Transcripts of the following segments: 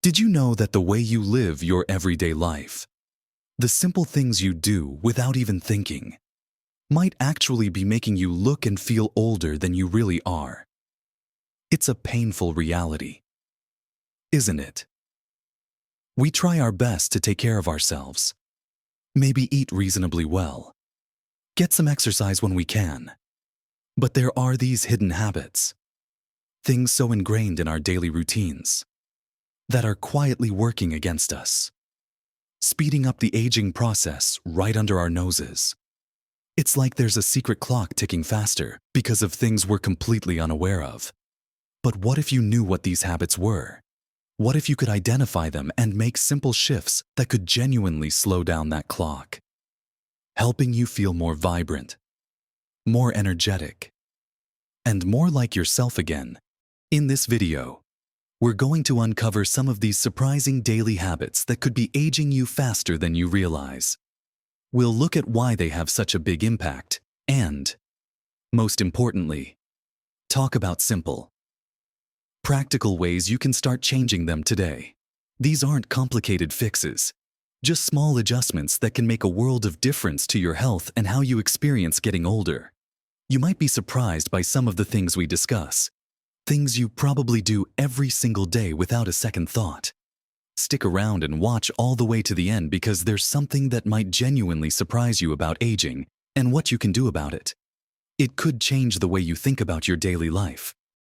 Did you know that the way you live your everyday life, the simple things you do without even thinking, might actually be making you look and feel older than you really are? It's a painful reality, isn't it? We try our best to take care of ourselves, maybe eat reasonably well, get some exercise when we can. But there are these hidden habits, things so ingrained in our daily routines, that are quietly working against us, speeding up the aging process right under our noses. It's like there's a secret clock ticking faster because of things we're completely unaware of. But what if you knew what these habits were? What if you could identify them and make simple shifts that could genuinely slow down that clock, helping you feel more vibrant, more energetic, and more like yourself again? In this video, we're going to uncover some of these surprising daily habits that could be aging you faster than you realize. We'll look at why they have such a big impact and, most importantly, talk about simple, practical ways you can start changing them today. These aren't complicated fixes, just small adjustments that can make a world of difference to your health and how you experience getting older. You might be surprised by some of the things we discuss, things you probably do every single day without a second thought. Stick around and watch all the way to the end because there's something that might genuinely surprise you about aging and what you can do about it. It could change the way you think about your daily life.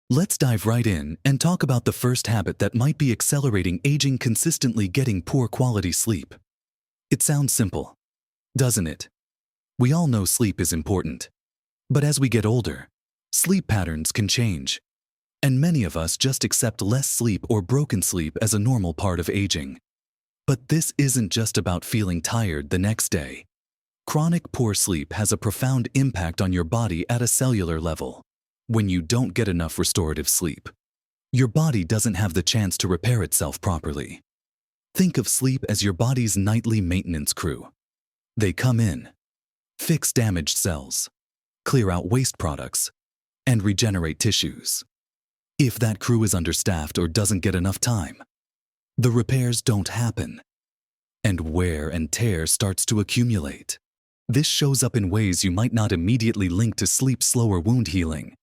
Let's dive right in and talk about the first habit that might be accelerating aging: consistently getting poor quality sleep. It sounds simple, doesn't it? We all know sleep is important. But as we get older, sleep patterns can change. And many of us just accept less sleep or broken sleep as a normal part of aging. But this isn't just about feeling tired the next day. Chronic poor sleep has a profound impact on your body at a cellular level. When you don't get enough restorative sleep, your body doesn't have the chance to repair itself properly. Think of sleep as your body's nightly maintenance crew. They come in, fix damaged cells, clear out waste products, and regenerate tissues. If that crew is understaffed or doesn't get enough time, the repairs don't happen, and wear and tear starts to accumulate. This shows up in ways you might not immediately link to sleep: slower wound healing,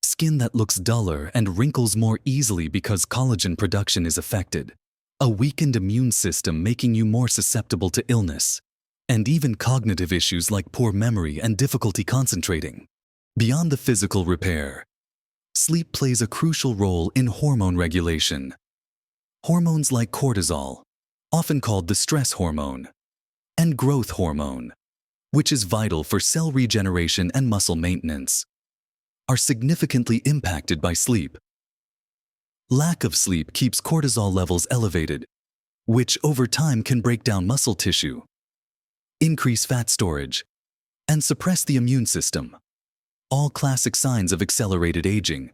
skin that looks duller and wrinkles more easily because collagen production is affected, a weakened immune system making you more susceptible to illness, and even cognitive issues like poor memory and difficulty concentrating. Beyond the physical repair, sleep plays a crucial role in hormone regulation. Hormones like cortisol, often called the stress hormone, and growth hormone, which is vital for cell regeneration and muscle maintenance, are significantly impacted by sleep. Lack of sleep keeps cortisol levels elevated, which over time can break down muscle tissue, increase fat storage, and suppress the immune system. All classic signs of accelerated aging.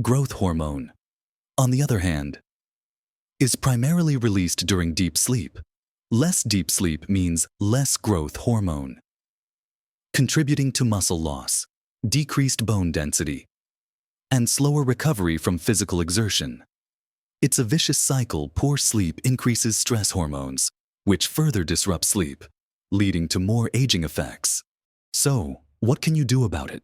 Growth hormone, on the other hand, is primarily released during deep sleep. Less deep sleep means less growth hormone, contributing to muscle loss, decreased bone density, and slower recovery from physical exertion. It's a vicious cycle. Poor sleep increases stress hormones, which further disrupt sleep, leading to more aging effects. So, what can you do about it?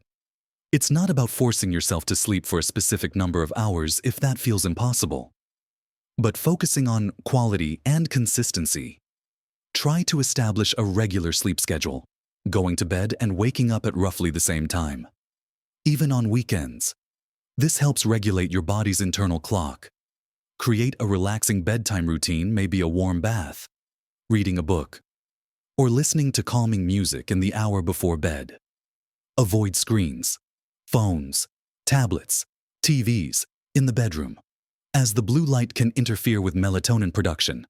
It's not about forcing yourself to sleep for a specific number of hours if that feels impossible, but focusing on quality and consistency. Try to establish a regular sleep schedule, going to bed and waking up at roughly the same time, even on weekends. This helps regulate your body's internal clock. Create a relaxing bedtime routine, maybe a warm bath, reading a book, or listening to calming music in the hour before bed. Avoid screens, phones, tablets, TVs in the bedroom, as the blue light can interfere with melatonin production,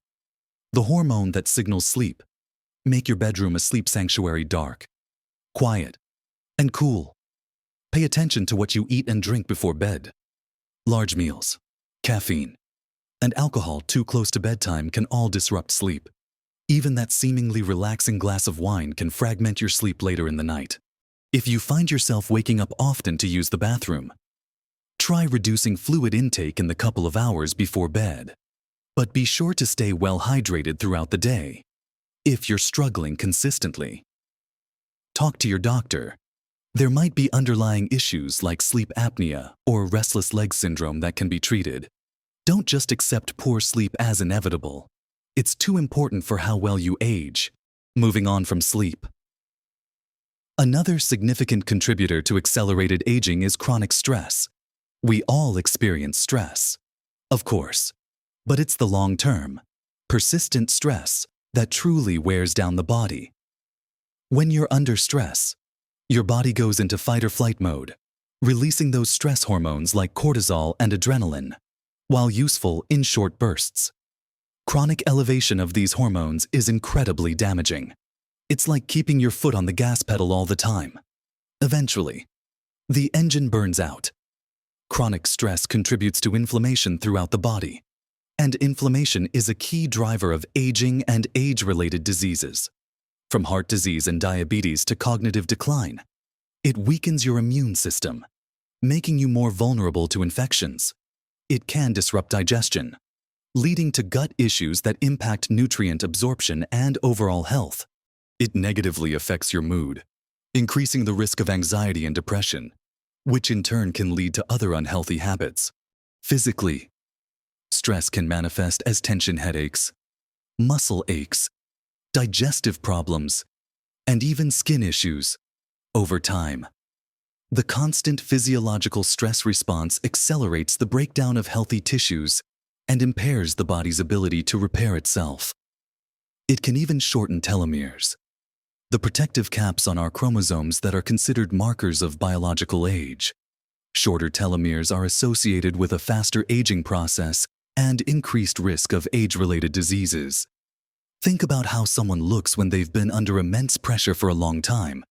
the hormone that signals sleep. Make your bedroom a sleep sanctuary: dark, quiet, and cool. Pay attention to what you eat and drink before bed. Large meals, caffeine, and alcohol too close to bedtime can all disrupt sleep. Even that seemingly relaxing glass of wine can fragment your sleep later in the night. If you find yourself waking up often to use the bathroom, try reducing fluid intake in the couple of hours before bed. But be sure to stay well hydrated throughout the day. If you're struggling consistently, talk to your doctor. There might be underlying issues like sleep apnea or restless leg syndrome that can be treated. Don't just accept poor sleep as inevitable. It's too important for how well you age. Moving on from sleep. Another significant contributor to accelerated aging is chronic stress. We all experience stress, of course, but it's the long-term, persistent stress that truly wears down the body. When you're under stress, your body goes into fight-or-flight mode, releasing those stress hormones like cortisol and adrenaline, while useful in short bursts. Chronic elevation of these hormones is incredibly damaging. It's like keeping your foot on the gas pedal all the time. Eventually, the engine burns out. Chronic stress contributes to inflammation throughout the body, and inflammation is a key driver of aging and age-related diseases. From heart disease and diabetes to cognitive decline, it weakens your immune system, making you more vulnerable to infections. It can disrupt digestion, leading to gut issues that impact nutrient absorption and overall health. It negatively affects your mood, increasing the risk of anxiety and depression, which in turn can lead to other unhealthy habits. Physically, stress can manifest as tension headaches, muscle aches, digestive problems, and even skin issues. Over time, the constant physiological stress response accelerates the breakdown of healthy tissues and impairs the body's ability to repair itself. It can even shorten telomeres, the protective caps on our chromosomes that are considered markers of biological age. Shorter telomeres are associated with a faster aging process and increased risk of age-related diseases. Think about how someone looks when they've been under immense pressure for a long time.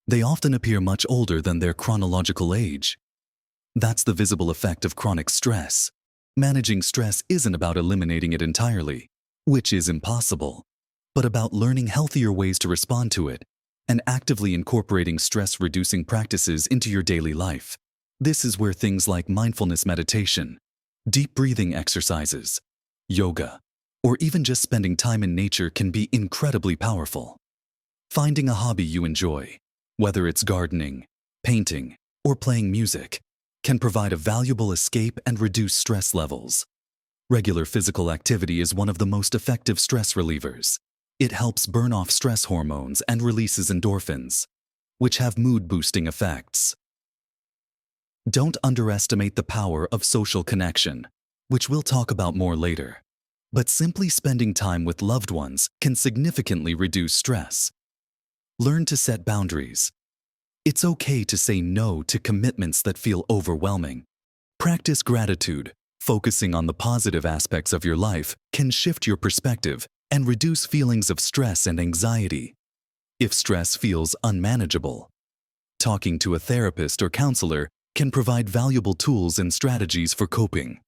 They often appear much older than their chronological age. That's the visible effect of chronic stress. Managing stress isn't about eliminating it entirely, which is impossible, but about learning healthier ways to respond to it and actively incorporating stress-reducing practices into your daily life. This is where things like mindfulness meditation, deep breathing exercises, yoga, or even just spending time in nature can be incredibly powerful. Finding a hobby you enjoy, whether it's gardening, painting, or playing music, can provide a valuable escape and reduce stress levels. Regular physical activity is one of the most effective stress relievers. It helps burn off stress hormones and releases endorphins, which have mood-boosting effects. Don't underestimate the power of social connection, which we'll talk about more later. But simply spending time with loved ones can significantly reduce stress. Learn to set boundaries. It's okay to say no to commitments that feel overwhelming. Practice gratitude. Focusing on the positive aspects of your life can shift your perspective and reduce feelings of stress and anxiety. If stress feels unmanageable, talking to a therapist or counselor can provide valuable tools and strategies for coping.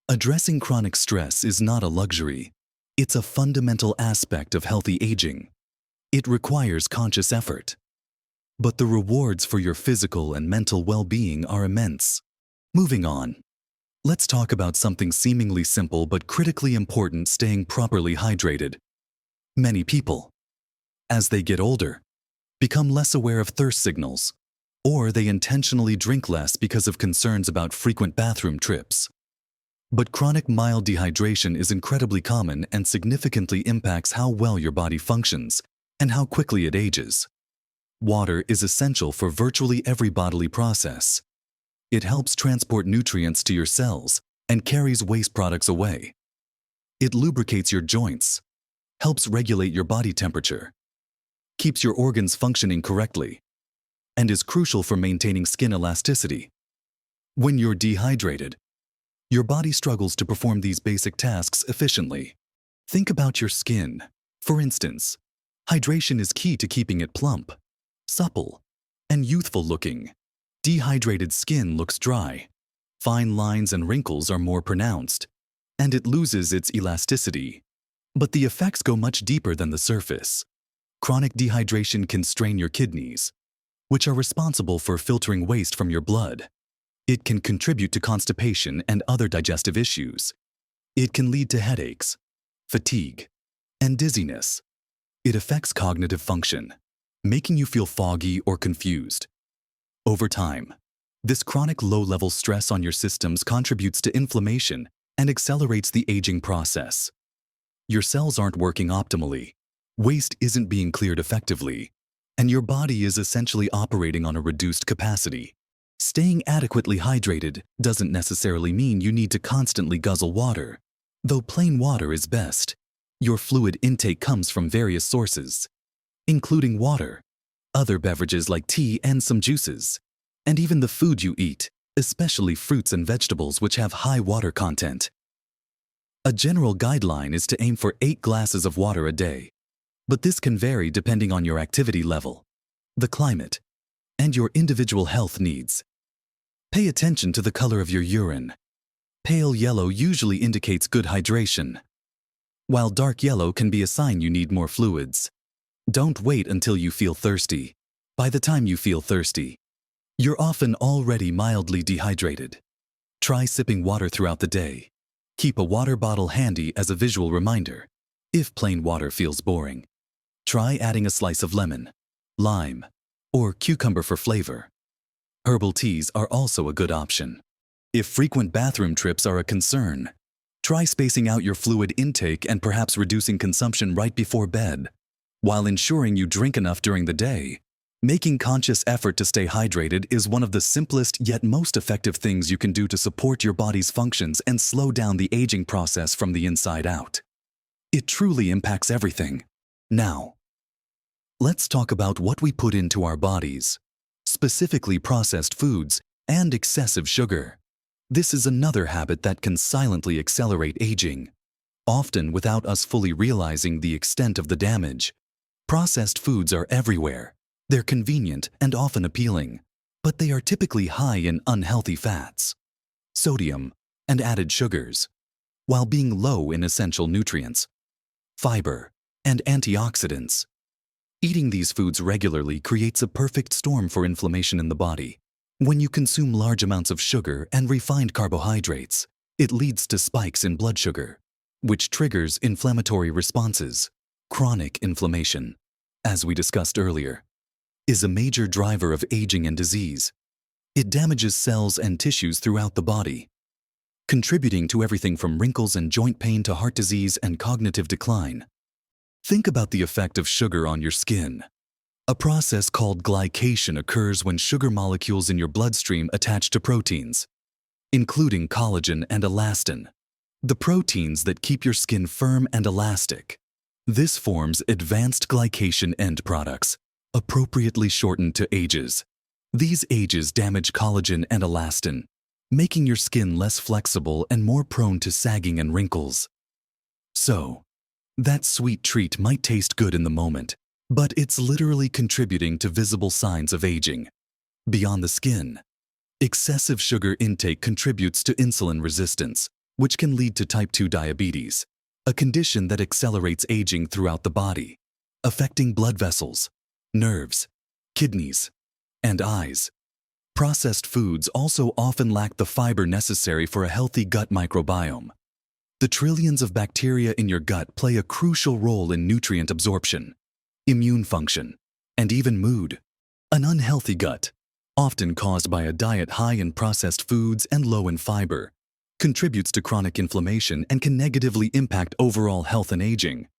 Addressing chronic stress is not a luxury. It's a fundamental aspect of healthy aging. It requires conscious effort. But the rewards for your physical and mental well-being are immense. Moving on. Let's talk about something seemingly simple but critically important: staying properly hydrated. Many people, as they get older, become less aware of thirst signals, or they intentionally drink less because of concerns about frequent bathroom trips. But chronic mild dehydration is incredibly common and significantly impacts how well your body functions and how quickly it ages. Water is essential for virtually every bodily process. It helps transport nutrients to your cells and carries waste products away. It lubricates your joints, helps regulate your body temperature, keeps your organs functioning correctly, and is crucial for maintaining skin elasticity. When you're dehydrated, your body struggles to perform these basic tasks efficiently. Think about your skin. For instance, hydration is key to keeping it plump, supple, and youthful looking. Dehydrated skin looks dry. Fine lines and wrinkles are more pronounced, and it loses its elasticity. But the effects go much deeper than the surface. Chronic dehydration can strain your kidneys, which are responsible for filtering waste from your blood. It can contribute to constipation and other digestive issues. It can lead to headaches, fatigue, and dizziness. It affects cognitive function, making you feel foggy or confused. Over time, this chronic low-level stress on your systems contributes to inflammation and accelerates the aging process. Your cells aren't working optimally, waste isn't being cleared effectively, and your body is essentially operating on a reduced capacity. Staying adequately hydrated doesn't necessarily mean you need to constantly guzzle water. Though plain water is best, your fluid intake comes from various sources, including water, other beverages like tea and some juices, and even the food you eat, especially fruits and vegetables which have high water content. A general guideline is to aim for 8 glasses of water a day, but this can vary depending on your activity level, the climate, and your individual health needs. Pay attention to the color of your urine. Pale yellow usually indicates good hydration, while dark yellow can be a sign you need more fluids. Don't wait until you feel thirsty. By the time you feel thirsty, you're often already mildly dehydrated. Try sipping water throughout the day. Keep a water bottle handy as a visual reminder. If plain water feels boring, try adding a slice of lemon, lime, or cucumber for flavor. Herbal teas are also a good option. If frequent bathroom trips are a concern, try spacing out your fluid intake and perhaps reducing consumption right before bed, while ensuring you drink enough during the day. Making conscious effort to stay hydrated is one of the simplest yet most effective things you can do to support your body's functions and slow down the aging process from the inside out. It truly impacts everything. Now, let's talk about what we put into our bodies, specifically processed foods and excessive sugar. This is another habit that can silently accelerate aging, often without us fully realizing the extent of the damage. Processed foods are everywhere. They're convenient and often appealing, but they are typically high in unhealthy fats, sodium, and added sugars, while being low in essential nutrients, fiber, and antioxidants. Eating these foods regularly creates a perfect storm for inflammation in the body. When you consume large amounts of sugar and refined carbohydrates, it leads to spikes in blood sugar, which triggers inflammatory responses. Chronic inflammation, as we discussed earlier, is a major driver of aging and disease. It damages cells and tissues throughout the body, contributing to everything from wrinkles and joint pain to heart disease and cognitive decline. Think about the effect of sugar on your skin. A process called glycation occurs when sugar molecules in your bloodstream attach to proteins, including collagen and elastin, the proteins that keep your skin firm and elastic. This forms advanced glycation end products, appropriately shortened to AGEs. These AGEs damage collagen and elastin, making your skin less flexible and more prone to sagging and wrinkles. So, that sweet treat might taste good in the moment, but it's literally contributing to visible signs of aging. Beyond the skin, excessive sugar intake contributes to insulin resistance, which can lead to type 2 diabetes, a condition that accelerates aging throughout the body, affecting blood vessels, nerves, kidneys, and eyes. Processed foods also often lack the fiber necessary for a healthy gut microbiome. The trillions of bacteria in your gut play a crucial role in nutrient absorption, immune function, and even mood. An unhealthy gut, often caused by a diet high in processed foods and low in fiber, contributes to chronic inflammation and can negatively impact overall health and aging.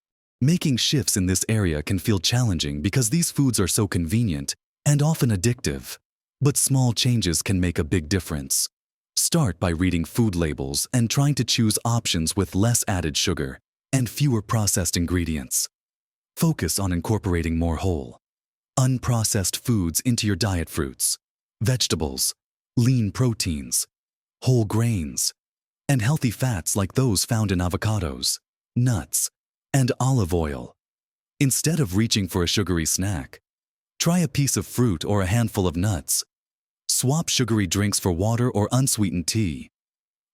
Making shifts in this area can feel challenging because these foods are so convenient and often addictive, but small changes can make a big difference. Start by reading food labels and trying to choose options with less added sugar and fewer processed ingredients. Focus on incorporating more whole, unprocessed foods into your diet: fruits, vegetables, lean proteins, whole grains, and healthy fats like those found in avocados, nuts, and olive oil. Instead of reaching for a sugary snack, try a piece of fruit or a handful of nuts. Swap sugary drinks for water or unsweetened tea.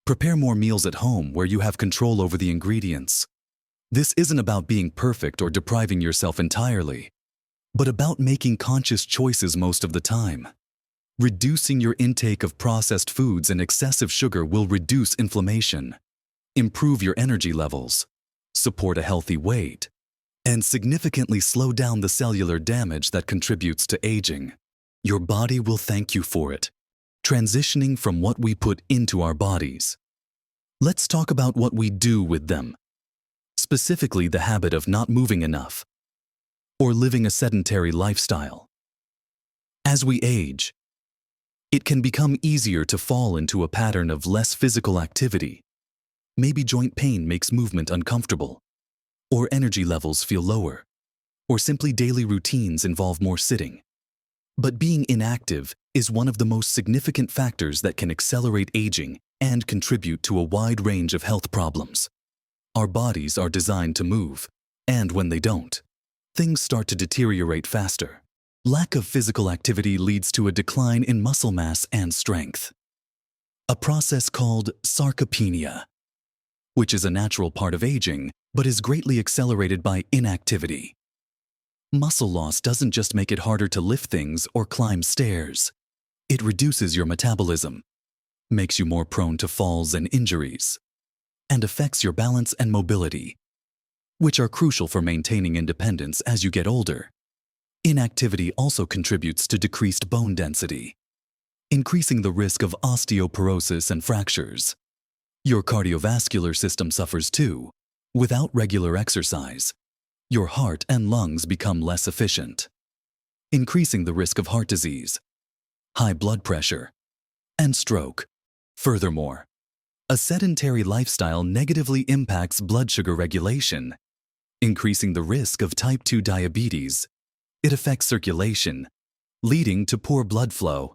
Prepare more meals at home where you have control over the ingredients. This isn't about being perfect or depriving yourself entirely, but about making conscious choices most of the time. Reducing your intake of processed foods and excessive sugar will reduce inflammation, improve your energy levels, support a healthy weight, and significantly slow down the cellular damage that contributes to aging. Your body will thank you for it, transitioning from what we put into our bodies. Let's talk about what we do with them, specifically the habit of not moving enough or living a sedentary lifestyle. As we age, it can become easier to fall into a pattern of less physical activity. Maybe joint pain makes movement uncomfortable, or energy levels feel lower, or simply daily routines involve more sitting. But being inactive is one of the most significant factors that can accelerate aging and contribute to a wide range of health problems. Our bodies are designed to move, and when they don't, things start to deteriorate faster. Lack of physical activity leads to a decline in muscle mass and strength, a process called sarcopenia, which is a natural part of aging but is greatly accelerated by inactivity. Muscle loss doesn't just make it harder to lift things or climb stairs. It reduces your metabolism, makes you more prone to falls and injuries, and affects your balance and mobility, which are crucial for maintaining independence as you get older. Inactivity also contributes to decreased bone density, increasing the risk of osteoporosis and fractures. Your cardiovascular system suffers too. Without regular exercise, your heart and lungs become less efficient, increasing the risk of heart disease, high blood pressure, and stroke. Furthermore, a sedentary lifestyle negatively impacts blood sugar regulation, increasing the risk of type 2 diabetes. It affects circulation, leading to poor blood flow,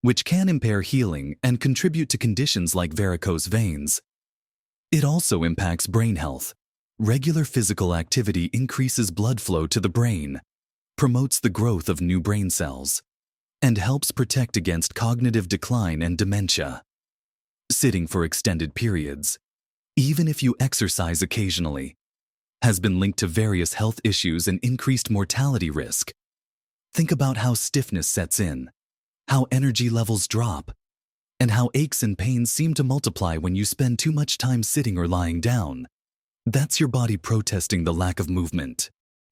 which can impair healing and contribute to conditions like varicose veins. It also impacts brain health. Regular physical activity increases blood flow to the brain, promotes the growth of new brain cells, and helps protect against cognitive decline and dementia. Sitting for extended periods, even if you exercise occasionally, has been linked to various health issues and increased mortality risk. Think about how stiffness sets in, how energy levels drop, and how aches and pains seem to multiply when you spend too much time sitting or lying down. That's your body protesting the lack of movement.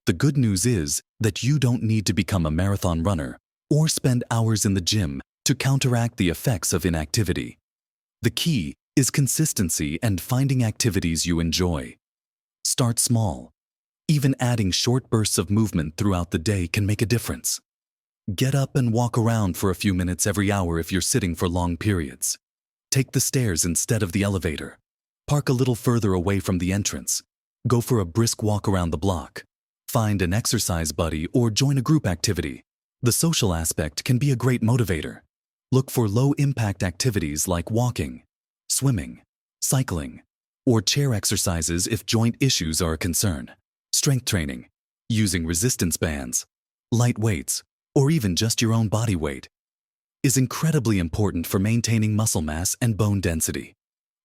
The good news is that you don't need to become a marathon runner or spend hours in the gym to counteract the effects of inactivity. The key is consistency and finding activities you enjoy. Start small. Even adding short bursts of movement throughout the day can make a difference. Get up and walk around for a few minutes every hour if you're sitting for long periods. Take the stairs instead of the elevator. Park a little further away from the entrance. Go for a brisk walk around the block. Find an exercise buddy or join a group activity. The social aspect can be a great motivator. Look for low-impact activities like walking, swimming, cycling, or chair exercises if joint issues are a concern. Strength training, using resistance bands, light weights, or even just your own body weight, is incredibly important for maintaining muscle mass and bone density.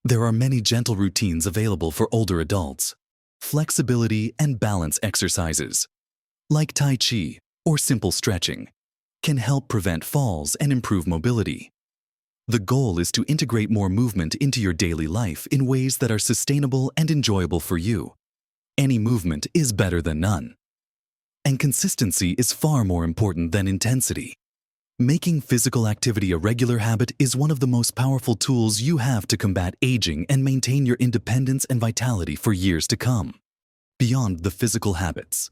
There are many gentle routines available for older adults. Flexibility and balance exercises, like Tai Chi or simple stretching, can help prevent falls and improve mobility. The goal is to integrate more movement into your daily life in ways that are sustainable and enjoyable for you. Any movement is better than none. And consistency is far more important than intensity. Making physical activity a regular habit is one of the most powerful tools you have to combat aging and maintain your independence and vitality for years to come. Beyond the physical habits,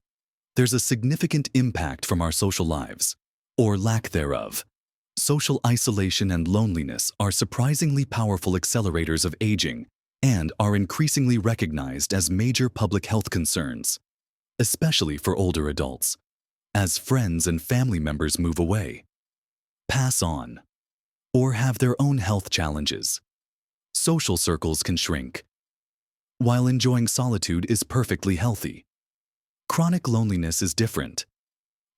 there's a significant impact from our social lives, or lack thereof. Social isolation and loneliness are surprisingly powerful accelerators of aging and are increasingly recognized as major public health concerns, especially for older adults, as friends and family members move away, pass on, or have their own health challenges. Social circles can shrink, while enjoying solitude is perfectly healthy. Chronic loneliness is different.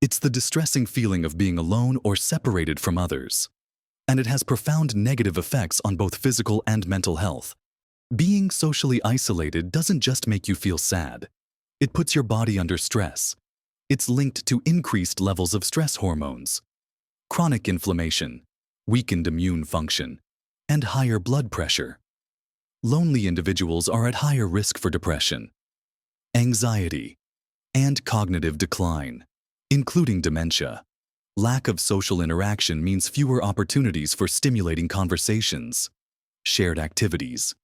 It's the distressing feeling of being alone or separated from others, and it has profound negative effects on both physical and mental health. Being socially isolated doesn't just make you feel sad. It puts your body under stress. It's linked to increased levels of stress hormones, chronic inflammation, weakened immune function, and higher blood pressure. lonely individuals are at higher risk for depression, anxiety, and cognitive decline, including dementia. Lack of social interaction means fewer opportunities for stimulating conversations, shared activities,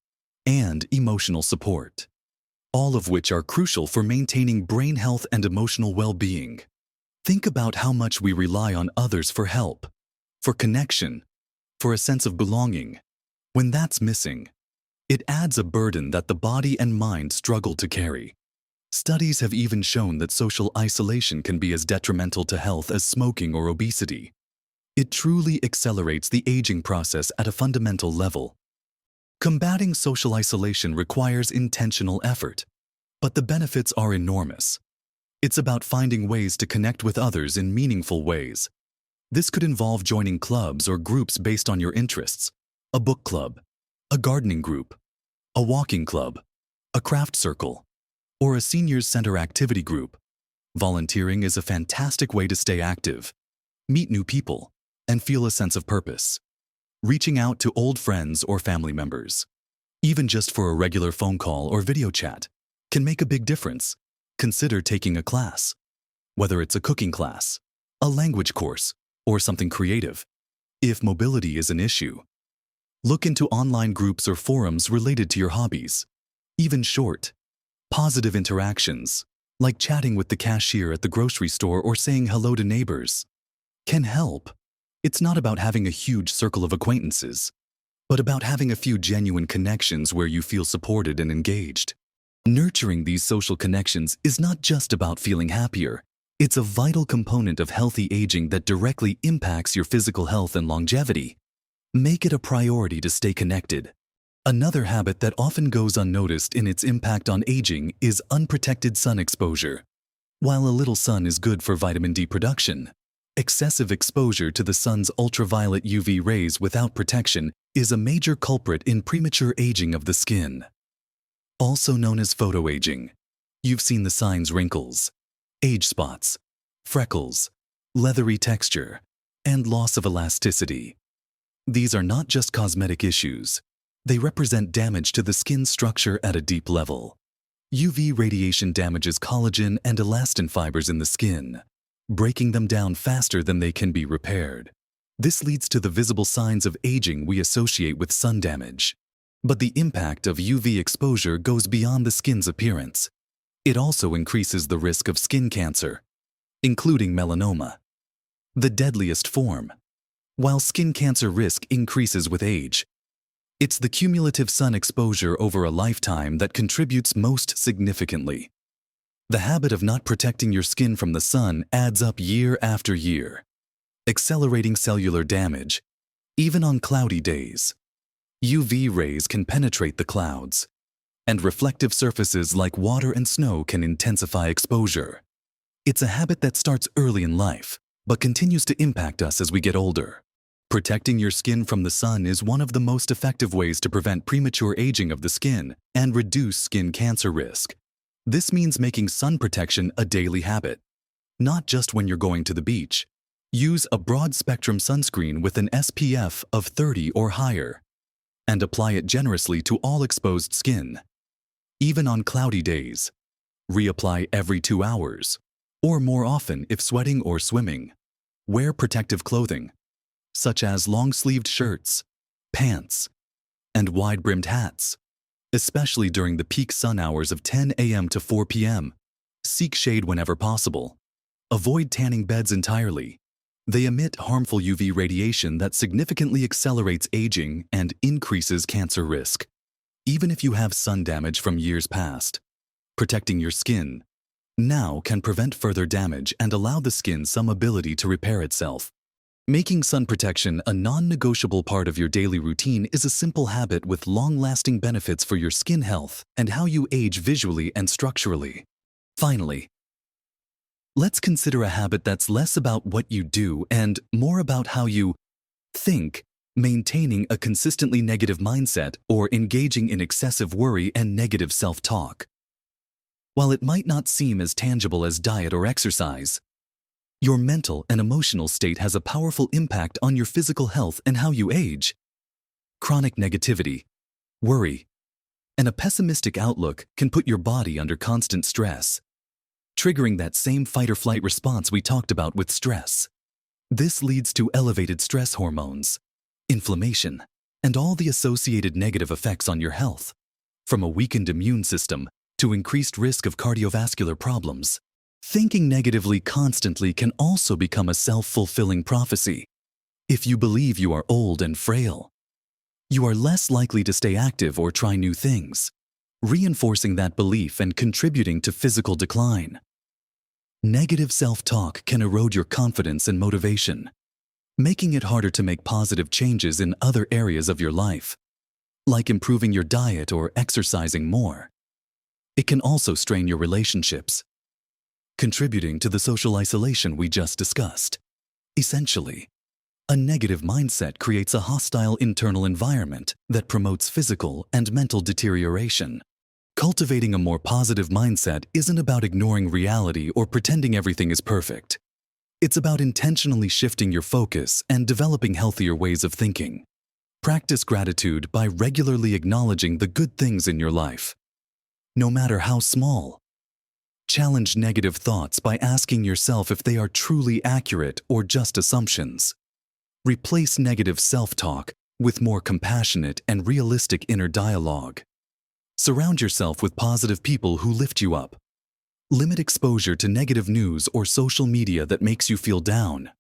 and emotional support, all of which are crucial for maintaining brain health and emotional well-being. Think about how much we rely on others for help, for connection, for a sense of belonging. When that's missing, it adds a burden that the body and mind struggle to carry. Studies have even shown that social isolation can be as detrimental to health as smoking or obesity. It truly accelerates the aging process at a fundamental level. Combating social isolation requires intentional effort, but the benefits are enormous. It's about finding ways to connect with others in meaningful ways. This could involve joining clubs or groups based on your interests, a book club, a gardening group, a walking club, a craft circle, or a seniors center activity group. Volunteering is a fantastic way to stay active, meet new people, and feel a sense of purpose. Reaching out to old friends or family members, even just for a regular phone call or video chat, can make a big difference. Consider taking a class, whether it's a cooking class, a language course, or something creative. If mobility is an issue, look into online groups or forums related to your hobbies. Even short, positive interactions, like chatting with the cashier at the grocery store or saying hello to neighbors, can help. It's not about having a huge circle of acquaintances, but about having a few genuine connections where you feel supported and engaged. Nurturing these social connections is not just about feeling happier. It's a vital component of healthy aging that directly impacts your physical health and longevity. Make it a priority to stay connected. Another habit that often goes unnoticed in its impact on aging is unprotected sun exposure. While a little sun is good for vitamin D production, excessive exposure to the sun's ultraviolet UV rays without protection is a major culprit in premature aging of the skin. Also known as photoaging, you've seen the signs: wrinkles, age spots, freckles, leathery texture, and loss of elasticity. These are not just cosmetic issues. They represent damage to the skin structure at a deep level. UV radiation damages collagen and elastin fibers in the skin, breaking them down faster than they can be repaired. This leads to the visible signs of aging we associate with sun damage. But the impact of UV exposure goes beyond the skin's appearance. It also increases the risk of skin cancer, including melanoma, the deadliest form. While skin cancer risk increases with age, it's the cumulative sun exposure over a lifetime that contributes most significantly. The habit of not protecting your skin from the sun adds up year after year, accelerating cellular damage, even on cloudy days. UV rays can penetrate the clouds, and reflective surfaces like water and snow can intensify exposure. It's a habit that starts early in life, but continues to impact us as we get older. Protecting your skin from the sun is one of the most effective ways to prevent premature aging of the skin and reduce skin cancer risk. This means making sun protection a daily habit, not just when you're going to the beach. Use a broad-spectrum sunscreen with an SPF of 30 or higher, and apply it generously to all exposed skin. Even on cloudy days, reapply every 2 hours, or more often if sweating or swimming. Wear protective clothing, such as long-sleeved shirts, pants, and wide-brimmed hats, especially during the peak sun hours of 10 a.m. to 4 p.m. Seek shade whenever possible. Avoid tanning beds entirely. They emit harmful UV radiation that significantly accelerates aging and increases cancer risk. Even if you have sun damage from years past, protecting your skin now can prevent further damage and allow the skin some ability to repair itself. Making sun protection a non-negotiable part of your daily routine is a simple habit with long-lasting benefits for your skin health and how you age visually and structurally. Finally, let's consider a habit that's less about what you do and more about how you think. Maintaining a consistently negative mindset or engaging in excessive worry and negative self-talk. While it might not seem as tangible as diet or exercise, your mental and emotional state has a powerful impact on your physical health and how you age. Chronic negativity, worry, And a pessimistic outlook can put your body under constant stress, triggering that same fight-or-flight response we talked about with stress. This leads to elevated stress hormones, inflammation, and all the associated negative effects on your health, from a weakened immune system to increased risk of cardiovascular problems. Thinking negatively constantly can also become a self-fulfilling prophecy. If you believe you are old and frail, you are less likely to stay active or try new things, reinforcing that belief and contributing to physical decline. Negative self-talk can erode your confidence and motivation, making it harder to make positive changes in other areas of your life, like improving your diet or exercising more. It can also strain your relationships, contributing to the social isolation we just discussed. Essentially, a negative mindset creates a hostile internal environment that promotes physical and mental deterioration. Cultivating a more positive mindset isn't about ignoring reality or pretending everything is perfect. It's about intentionally shifting your focus and developing healthier ways of thinking. Practice gratitude by regularly acknowledging the good things in your life, no matter how small. Challenge negative thoughts by asking yourself if they are truly accurate or just assumptions. Replace negative self-talk with more compassionate and realistic inner dialogue. Surround yourself with positive people who lift you up. Limit exposure to negative news or social media that makes you feel down.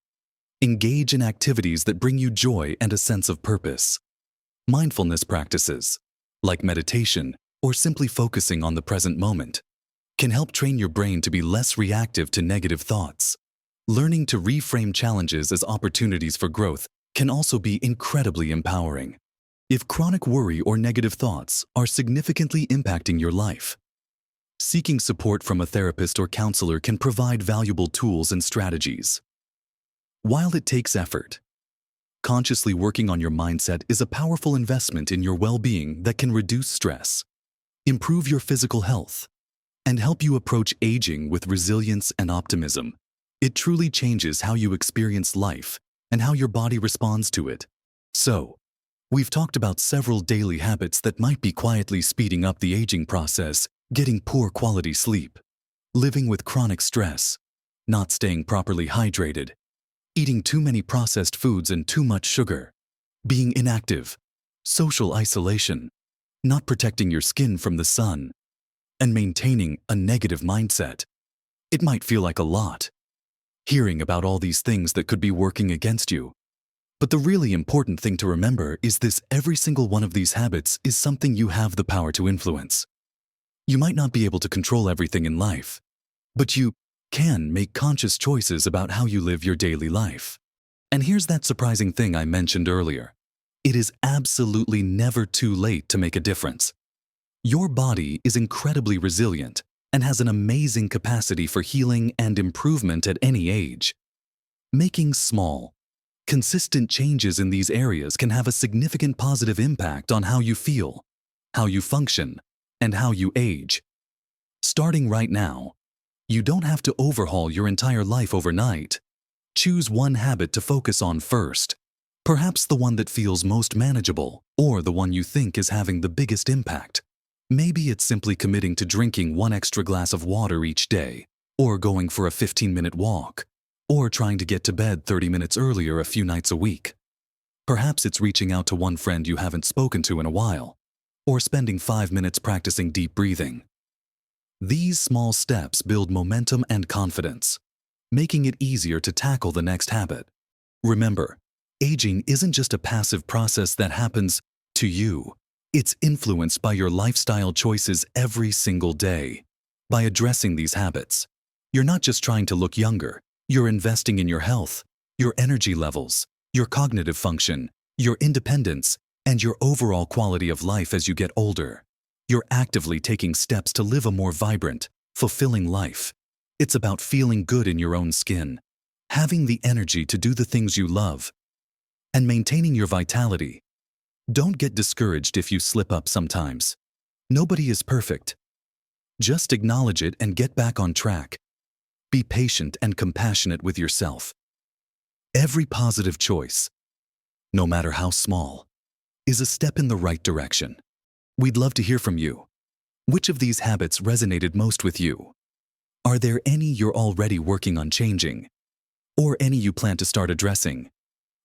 Engage in activities that bring you joy and a sense of purpose. Mindfulness practices, like meditation or simply focusing on the present moment, can help train your brain to be less reactive to negative thoughts. Learning to reframe challenges as opportunities for growth can also be incredibly empowering. If chronic worry or negative thoughts are significantly impacting your life, seeking support from a therapist or counselor can provide valuable tools and strategies. While it takes effort, consciously working on your mindset is a powerful investment in your well-being that can reduce stress, improve your physical health, and help you approach aging with resilience and optimism. It truly changes how you experience life and how your body responds to it. So, we've talked about several daily habits that might be quietly speeding up the aging process: getting poor quality sleep, living with chronic stress, not staying properly hydrated, eating too many processed foods and too much sugar, being inactive, social isolation, not protecting your skin from the sun, and maintaining a negative mindset. It might feel like a lot, hearing about all these things that could be working against you. But the really important thing to remember is this: every single one of these habits is something you have the power to influence. You might not be able to control everything in life, but you can make conscious choices about how you live your daily life. And here's that surprising thing I mentioned earlier. It is absolutely never too late to make a difference. Your body is incredibly resilient and has an amazing capacity for healing and improvement at any age. Making small, consistent changes in these areas can have a significant positive impact on how you feel, how you function, and how you age. Starting right now, you don't have to overhaul your entire life overnight. Choose one habit to focus on first, perhaps the one that feels most manageable or the one you think is having the biggest impact. Maybe it's simply committing to drinking 1 extra glass of water each day, or going for a 15-minute walk, or trying to get to bed 30 minutes earlier a few nights a week. Perhaps it's reaching out to one friend you haven't spoken to in a while, or spending 5 minutes practicing deep breathing. These small steps build momentum and confidence, making it easier to tackle the next habit. Remember, aging isn't just a passive process that happens to you. It's influenced by your lifestyle choices every single day. By addressing these habits, you're not just trying to look younger, you're investing in your health, your energy levels, your cognitive function, your independence, and your overall quality of life as you get older. You're actively taking steps to live a more vibrant, fulfilling life. It's about feeling good in your own skin, having the energy to do the things you love, and maintaining your vitality. Don't get discouraged if you slip up sometimes. Nobody is perfect. Just acknowledge it and get back on track. Be patient and compassionate with yourself. Every positive choice, no matter how small, is a step in the right direction. We'd love to hear from you. Which of these habits resonated most with you? Are there any you're already working on changing? Or any you plan to start addressing?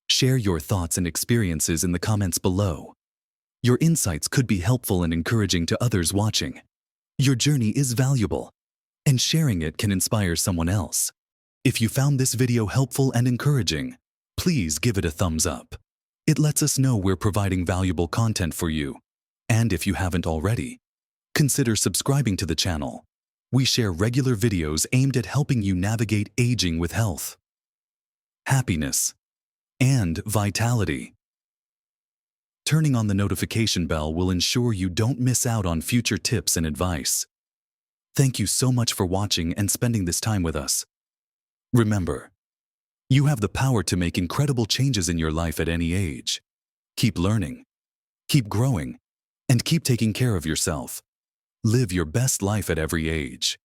Share your thoughts and experiences in the comments below. Your insights could be helpful and encouraging to others watching. Your journey is valuable, and sharing it can inspire someone else. If you found this video helpful and encouraging, please give it a thumbs up. It lets us know we're providing valuable content for you. And if you haven't already, consider subscribing to the channel. We share regular videos aimed at helping you navigate aging with health, happiness, and vitality. Turning on the notification bell will ensure you don't miss out on future tips and advice. Thank you so much for watching and spending this time with us. Remember, you have the power to make incredible changes in your life at any age. Keep learning, keep growing, and keep taking care of yourself. Live your best life at every age.